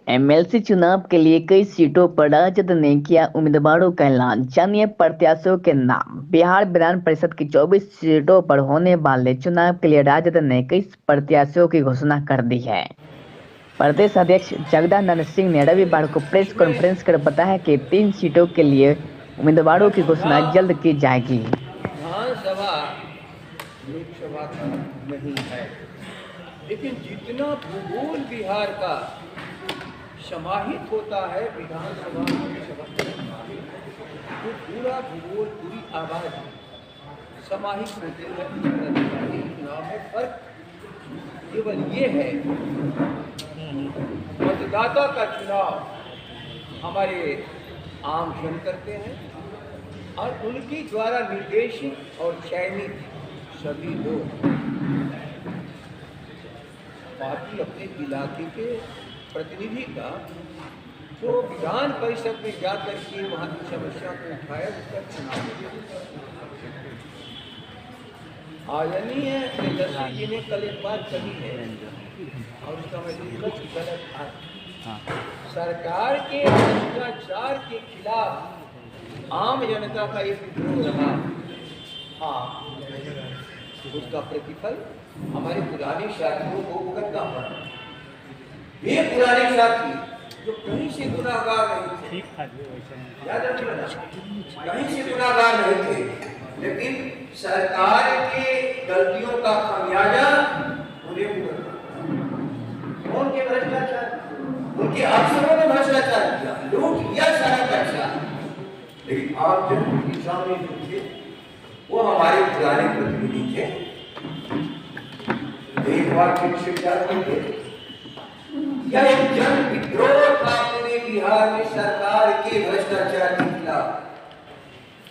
MLC चुनाव के लिए कई सीटों पर राजद ने किया उम्मीदवारों का ऐलान। जानिए प्रत्याशियों के नाम। बिहार विधान परिषद की 24 सीटों पर होने वाले चुनाव के लिए राजद ने कई प्रत्याशियों की घोषणा कर दी है। प्रदेश अध्यक्ष जगदानंद सिंह ने रविवार को प्रेस इसमें कॉन्फ्रेंस कर बताया कि 3 सीटों के लिए उम्मीदवारों की घोषणा चुनाव जल्द की जाएगी। विधानसभा लोकसभा का नहीं है, लेकिन जितना भूगोल बिहार का समाहित होता है विधानसभा लोकसभा, वो पूरा भूगोल पूरी आबादी समाहित होते हैं। चुनाव में फर्क केवल ये है, मतदाता का चुनाव हमारे आम जन करते हैं और उनकी द्वारा निर्देशित और चयनित सभी लोग पार्टी अपने इलाके के प्रतिनिधि का जो विधान परिषद में जाकर के वहाँ की समस्या को उठाया, उसका चुनाव आदरणीय तेजस्वी जी ने कल एक बात कही है और उसका मैं कुछ गलत था। सरकार के भ्रष्टाचार के खिलाफ आम जनता का एक विद्रोह रहा। हाँ, उसका प्रतिफल हमारे पुराने साथियों को भुगतना पड़ा। ये पुराने साथी जो कहीं से गुनाहगार नहीं थे, याद रखिएगा, कहीं से गुनाहगार नहीं थे, लेकिन सरकार के गलतियों का खामियाजा उन्हें भुगतना। उनके भ्रष्टाचार, उनके अफसरों ने भ्रष्टाचार किया, लूट किया सारा पैसा, लेकिन आप जब उनके सामने जो थे वो हमारे पुराने प्रतिनिधि थे। एक बार फिर से क्या करेंगे, यह एक जन विद्रोह था पूरे बिहार में सरकार के भ्रष्टाचार के खिलाफ।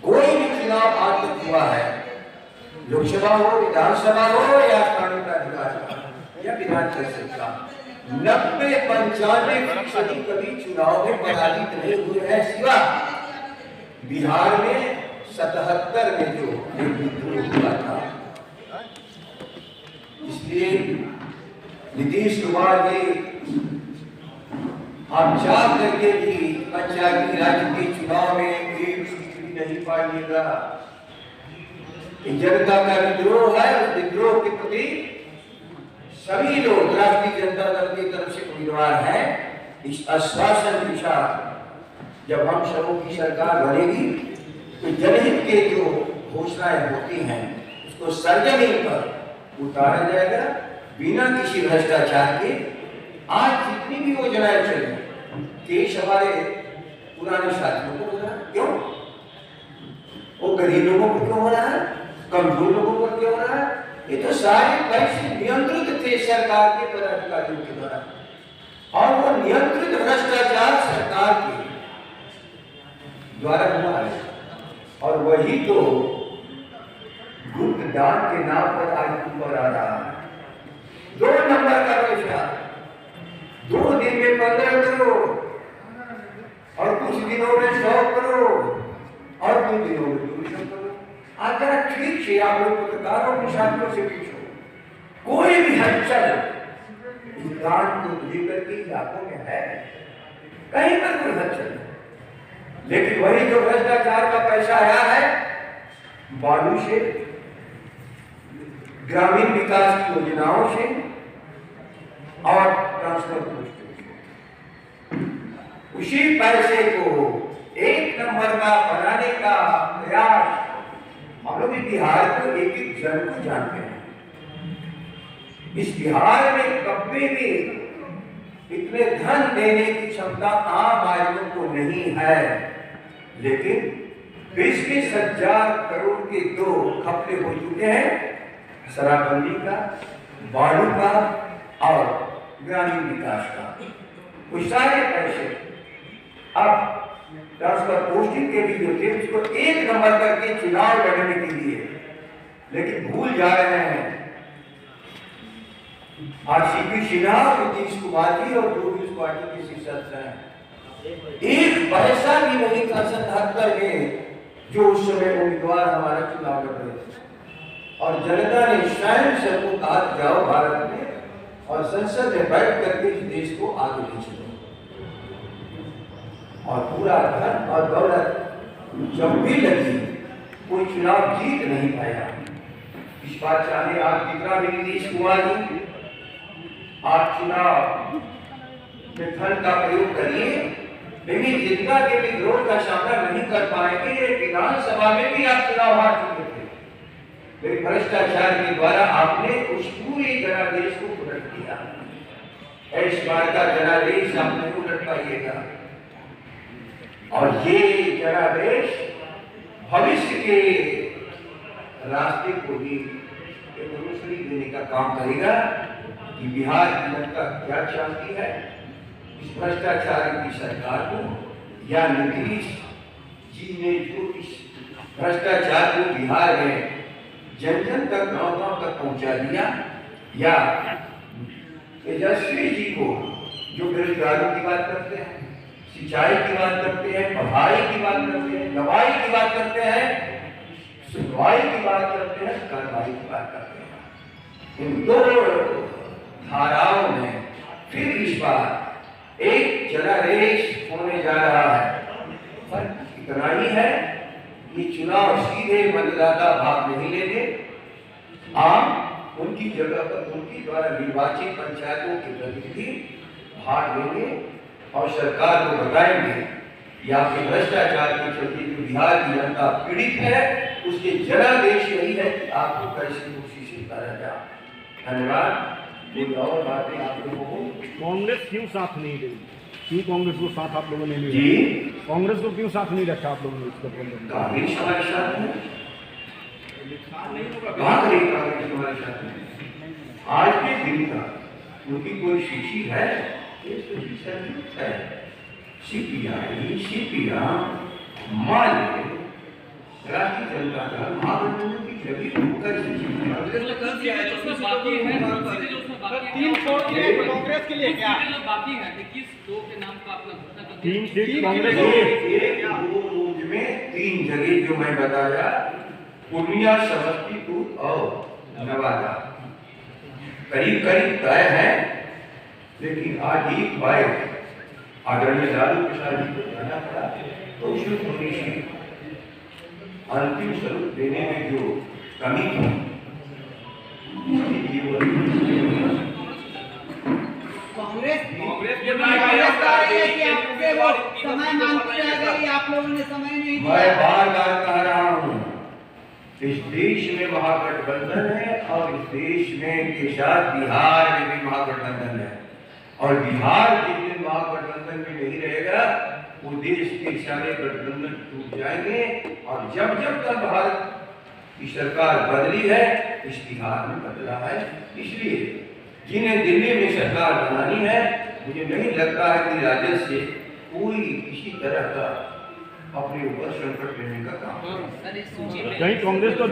कोई भी चुनाव आज तक हुआ है, लोकसभा हो, विधानसभा हो या स्थानीय प्राधिकार या विधान परिषद का, 90-95% कभी चुनाव में पराजित नहीं हुए हैं, सिवा बिहार में 77 में जो एक विद्रोह हुआ था। इसलिए नीतीश कुमार जी आप चाह करके भी पंचायती राज के चुनाव में एक सीट भी नहीं पाइएगा। जनता का विद्रोह है, उस विद्रोह के प्रति सभी लोग राष्ट्रीय जनता दल की तरफ से उम्मीदवार हैं। इस आश्वासन के साथ जब हम सबों की सरकार बनेगी तो जनहित के जो घोषणाएं होती हैं उसको सरजमीन पर उतारा जाएगा बिना किसी भ्रष्टाचार के। आज जितनी भी योजनाएं चली, केस हमारे पुराने साथियों को हो रहा है, क्यों? वो गरीब लोगों को क्यों हो रहा है, कमजोर लोगों पर क्यों हो रहा है? ये तो सारे पैसे नियंत्रित थे सरकार के पदाधिकारियों के द्वारा, और वो नियंत्रित भ्रष्टाचार सरकार के द्वारा हुआ है। और वही तो गुप्त दान के नाम पर आज ऊपर आ रहा है। 2 नंबर का पैसा 2 दिन में 15 करोड़ और कुछ दिनों में 100 करोड़ और कुछ दिनों में 200 करोड़। आज जरा ठीक से आप लोग पत्रकारों के साथियों से पूछो, कोई भी हलचल इस दान को लेकर के इलाकों में है? कहीं पर कोई हलचल नहीं। लेकिन वही जो भ्रष्टाचार का पैसा आया है बालू से, ग्रामीण विकास की योजनाओं से और ट्रांसफर पोस्ट से, उसी पैसे को 1 नंबर का बनाने का प्रयास हम लोग बिहार को एक जन को जानते हैं। इस बिहार में कभी भी इतने धन देने की क्षमता आम आदमियों को नहीं है, लेकिन 20,000 करोड़ के 2 घपले हो चुके हैं, शराबबंदी का, बालू का और ग्रामीण विकास का। वो सारे पैसे अब ट्रांसफर पोस्टिंग के भी जो थे उसको 1 नंबर करके चुनाव लड़ने के लिए, लेकिन भूल जा रहे हैं आज सीपी सिन्हा, नीतीश कुमार जी और जो भी उस पार्टी के शीर्षस्थ हैं, 1 पैसा भी नहीं था 77 में जो उस समय उम्मीदवार हमारा चुनाव लड़ रहे थे। और जनता ने स्वयं सबको कहा जाओ भारत में और संसद में बैठ करके इस देश को आगे ले चलो। और पूरा धन और दौलत जब भी लगी कोई चुनाव जीत नहीं पाया। इस बार चाहे आप कितना भी नीतीश कुमार जी आप चुनाव में धन का प्रयोग करिए, लेकिन जनता के विरोध का सामना नहीं कर पाएंगे। विधानसभा में भी आप चुनाव हार चुके थे, लेकिन भ्रष्टाचार के द्वारा आपने उस पूरे जनादेश को उलट दिया। इस बार का जनादेश आप नहीं उलट पाइएगा, और ये जनादेश भविष्य के रास्ते को भी एक रोशनी देने का काम करेगा कि बिहार की जनता क्या चाहती है, इस भ्रष्टाचार की सरकार को, या नीतीश जी ने जो इस भ्रष्टाचार को बिहार में जन जन तक गांव गांव तक पहुंचा दिया, या तेजस्वी जी को जो बेरोजगारों की बात करते हैं, सिंचाई की बात करते हैं, पढ़ाई की बात करते हैं, दवाई की बात करते हैं, सुनवाई की बात करते हैं, कार्रवाई की बात करते हैं, इन दो धाराओं में फिर इस बार एक जनादेश होने जा रहा है। फर्क इतना ही है कि चुनाव सीधे मतदाता भाग नहीं लेंगे, आम उनकी जगह पर उनकी द्वारा निर्वाचित पंचायतों के प्रतिनिधि भाग लेंगे और सरकार को बताएंगे कि आपके भ्रष्टाचार के चलते जो बिहार की जनता पीड़ित है, उसके जनादेश यही है कि आपको कैसे दोषी से उतारा जाए। धन्यवाद। कोई और बातें आप लोगों को? कांग्रेस क्यों साथ नहीं रही? क्यों कांग्रेस को साथ आप लोगों ने नहीं जी, कांग्रेस को क्यों साथ नहीं रखा आप लोगों ने? इसका कांग्रेस हमारे साथ है, कहाँ करेगी कांग्रेस हमारे साथ है? आज के दिन तक उनकी कोई सूची है? सीपीआई, सीपीएम, माले, राष्ट्रीय जनता दल, महागठबंधन की सभी कांग्रेस के लिए क्या बाकी है? 21 के नाम का अपना घोषणा कर दिया। 3 सीट कांग्रेस के में 3 जगह जो मैं बताया, पूर्णिया, समस्तीपुर और नवादा, करीब करीब तय है। लेकिन आज एक बाइक आदरणीय लालू प्रसाद जी को जाना पड़ा, तो उसमें थोड़ी सी अंतिम स्वरूप देने में जो कमी थी, कांग्रेस समय मांगती रह गई, आप लोगों ने समय नहीं दिया। मैं बार बार कह रहा हूँ, इस देश में महागठबंधन है और इस देश में के साथ बिहार में भी महागठबंधन है, और बिहार जिस दिन महागठबंधन में नहीं रहेगा, वो देश के सारे गठबंधन टूट जाएंगे। और जब जब तक भारत की सरकार बदली है, इस बिहार में बदला है। इसलिए जिन्हें दिल्ली में सरकार बनानी है, मुझे नहीं लगता है कि राजद से कोई किसी तरह का अपने ऊपर संकट लेने का काम करें। कहीं कांग्रेस को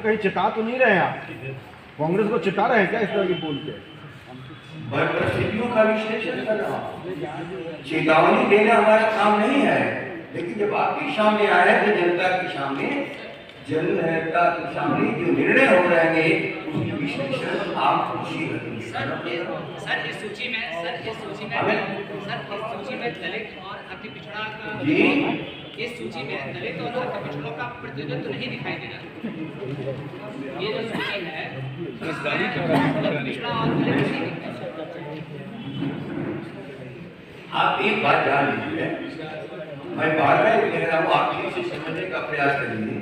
कहीं चिता तो नहीं रहे आप? कांग्रेस को चिता रहे हैं क्या इस तरह की बोल के? मैं परिस्थितियों का विश्लेषण कर रहा हूँ, चेतावनी देना हमारा काम नहीं है। लेकिन जब आपके सामने आया तो जनता के सामने, जनता के सामने जो निर्णय हो रहेंगे उसकी विश्लेषण आप खुशी करेंगे। सर इस सूची में दलित और अति पिछड़ा का जी, इस सूची में दलित और अति पिछड़ों का प्रतिनिधित्व नहीं दिखाई दे रहा। ये जो सूची है इसमें पिछड़ा और दलित नहीं दिखता। आप एक बात जान लीजिए, मैं बार बार कह रहा हूँ, आप ठीक से समझने का प्रयास करिए।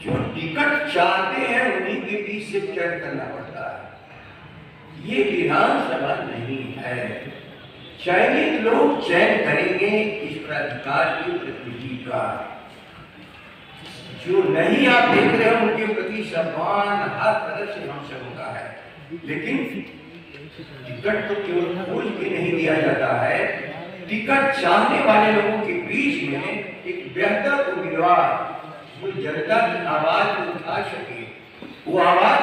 जो टिकट चाहते हैं उन्हीं के बीच से चयन करना पड़ता है। ये विधानसभा नहीं है, चयनित लोग चयन करेंगे इस प्राधिकार के प्रतिनिधि का। जो नहीं आप देख रहे हो उनके प्रति सम्मान हर तरह से हम सबों का है, लेकिन टिकट तो केवल खोज के नहीं दिया जाता है। टिकट चाहने वाले लोगों के बीच में एक बेहतर उम्मीदवार जो जनता की आवाज को उठा सके, वो आवाज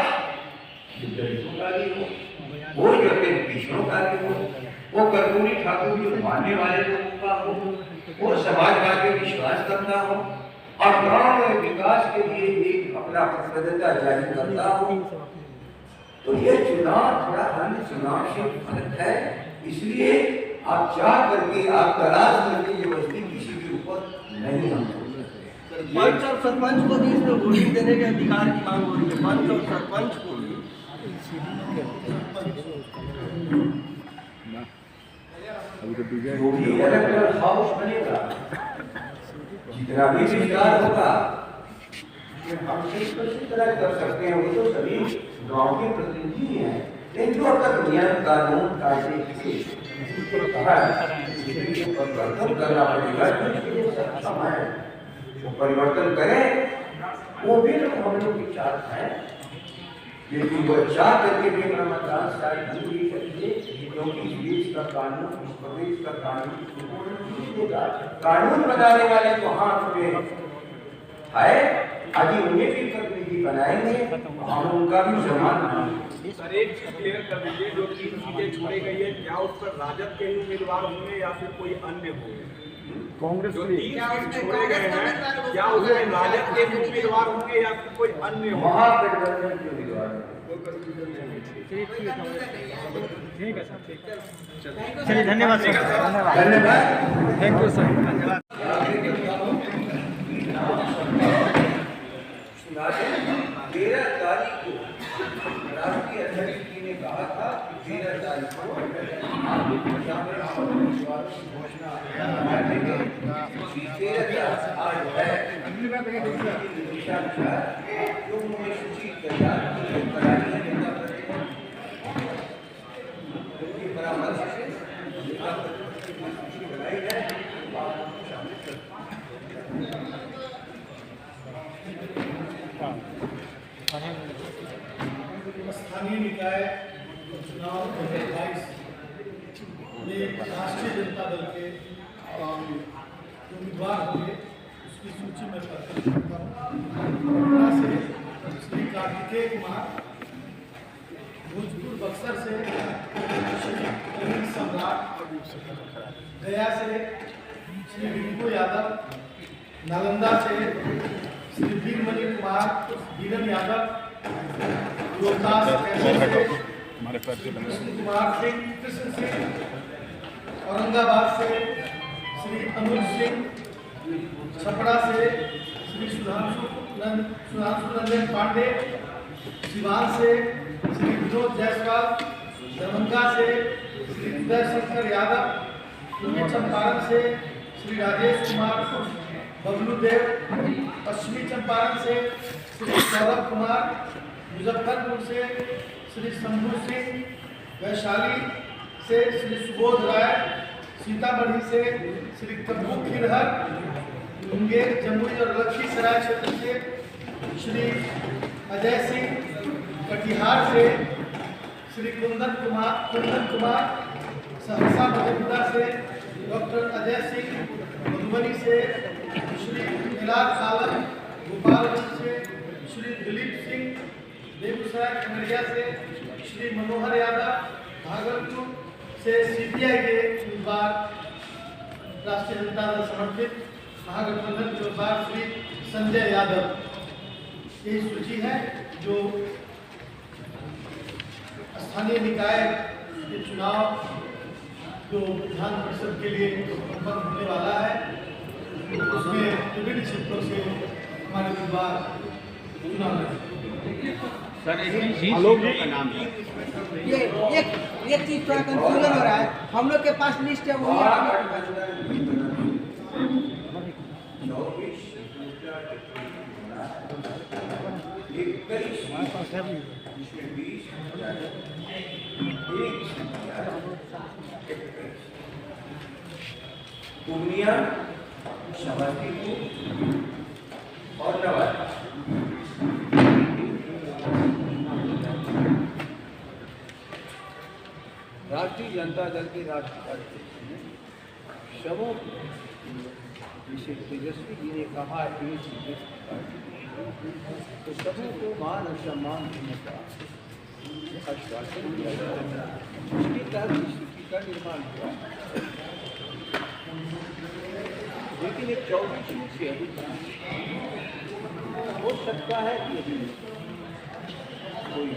जो दलितों का भी हो, वो जो पिछड़ों का भी हो, वो कर्पूरी ठाकुर जो मानने वाले लोगों का हो, वो समाजवाद में विश्वास करता हो और गांव में विकास के लिए एक अपना प्रतिबद्धता जारी करता हो। तो ये चुनाव थोड़ा अन्य चुनाव से अलग है, इसलिए आप चाह करके, आप तलाश करके ये वस्ती किसी के ऊपर नहीं हम पंच और सरपंच को भी इसमें वोटिंग देने के अधिकार की मांग हो रही है। पंच और सरपंच को भी जो भी इलेक्टोरल हाउस बनेगा, जितना भी विस्तार होगा, हम इसी तरह कर सकते हैं। वो तो सभी गांव के प्रतिनिधि हैं, लेकिन जो तक नियम कानून कायदे के परिवर्तन करना पड़ेगा, जिसके लिए सक्षम है वो परिवर्तन करें। वो भी लोग हम लोग की चाहत है, लेकिन वो चाह करके भी अपना मतदान शायद नहीं सकते, क्योंकि इस देश का कानून, इस प्रदेश का कानून कानून बनाने वाले तो हाथ में है। आज उन्हें भी प्रतिनिधि बनाएंगे, हम उनका भी सम्मान। सर एक चीज क्लियर कर दीजिए, जो 3 सीटें छोड़ी गई है, क्या उस पर राजद के ही उम्मीदवार होंगे या फिर कोई अन्य होंगे? कांग्रेस जो के 3 सीट छोड़े गए हैं, क्या उसमें राजद के ही उम्मीदवार होंगे या फिर कोई अन्य होंगे? महागठबंधन के उम्मीदवार। ठीक है सर, ठीक है। चलिए, धन्यवाद सर। धन्यवाद, थैंक यू सर। 13 तारीख को राष्ट्रीय अध्यक्ष जी ने कहा था कि 13 तारीख को घोषणा आज है। जो उन्होंने सूची तैयार कराई है नेता प्रतिनिधि परामर्श से सूची बनाई है। स्थानीय निकाय चुनाव 2022 में राष्ट्रीय जनता दल के उम्मीदवार होंगे, उसकी सूची में प्रस्तुत करता हूँ। पटना से श्री कार्तिकेय कुमार, भोजपुर बक्सर से श्री अनिल सम्राट, गया से श्री रिंकू यादव, नालंदा से श्री वीरमणि कुमार बीरन यादव, रोहतास कुमार सिंह कृष्ण सिंह, औरंगाबाद से श्री अनुज सिंह, छपरा से श्री सुधांशु रंजन पांडे, सिवान से श्री विनोद जायसवाल, दरभंगा से श्री उदय शंकर यादव, पूर्वी चंपारण से श्री राजेश कुमार बबलू देव, पश्चिमी चंपारण से श्री सौरभ कुमार, मुजफ्फरपुर से श्री शंभू सिंह, वैशाली से श्री सुबोध राय, सीतामढ़ी से श्री कब्बू खिरहर, मुंगेर, जमुई और लखीसराय क्षेत्र से श्री अजय सिंह, कटिहार से श्री कुंदन कुमार, सहरसा मधेपुरा से डॉक्टर अजय सिंह, मधुबनी से श्री मिलाद आलम, गोपालगंज से श्री दिलीप सिंह, बेगूसराय खगड़िया से श्री मनोहर यादव, भागलपुर से सीपीआई के उम्मीदवार राष्ट्रीय जनता दल समर्थित महागठबंधन के उम्मीदवार श्री संजय यादव। यही सूची है जो स्थानीय निकाय के चुनाव जो विधान परिषद के लिए संपन्न होने वाला है, उसमें विभिन्न क्षेत्रों से हमारे उम्मीदवार चुनाव लड़े। आलोक जी का नाम है। ये एक चीज थोड़ा कंफ्यूजन हो रहा है। हम लोग के पास लिस्ट है वो पूर्णिया, समस्तीपुर और नवादा। राष्ट्रीय जनता दल के राष्ट्रीय अध्यक्ष सबों जिसे तेजस्वी जी ने कहा तो सबों को मान और सम्मान देने का आश्वासन दिया गया। उसके तहत इस सूची का निर्माण हुआ, लेकिन एक 24 से अधिक हो सकता है कि अभी कोई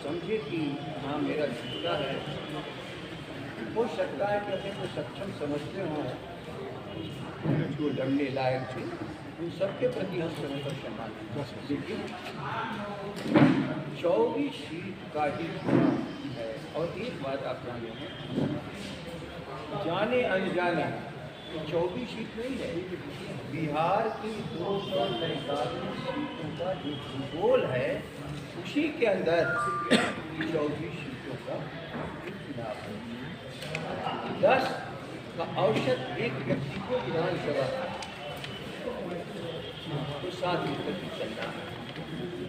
समझे कि हाँ मेरा झूठा है, हो सकता है कि अपने को सक्षम समझते हों जो लड़ने लायक थे, उन सबके प्रति हम समय पर सम्मान करते हैं। लेकिन 24 सीट का ही चुनाव है। और एक बात आप जान लें, जाने अनजाने 24 सीट नहीं है, बिहार की 249 सीटों का जो भूगोल है उसी के अंदर 24 सीटों का चुनाव है। 10 का औसत एक व्यक्ति को विधानसभा तो 7 चल रहा है।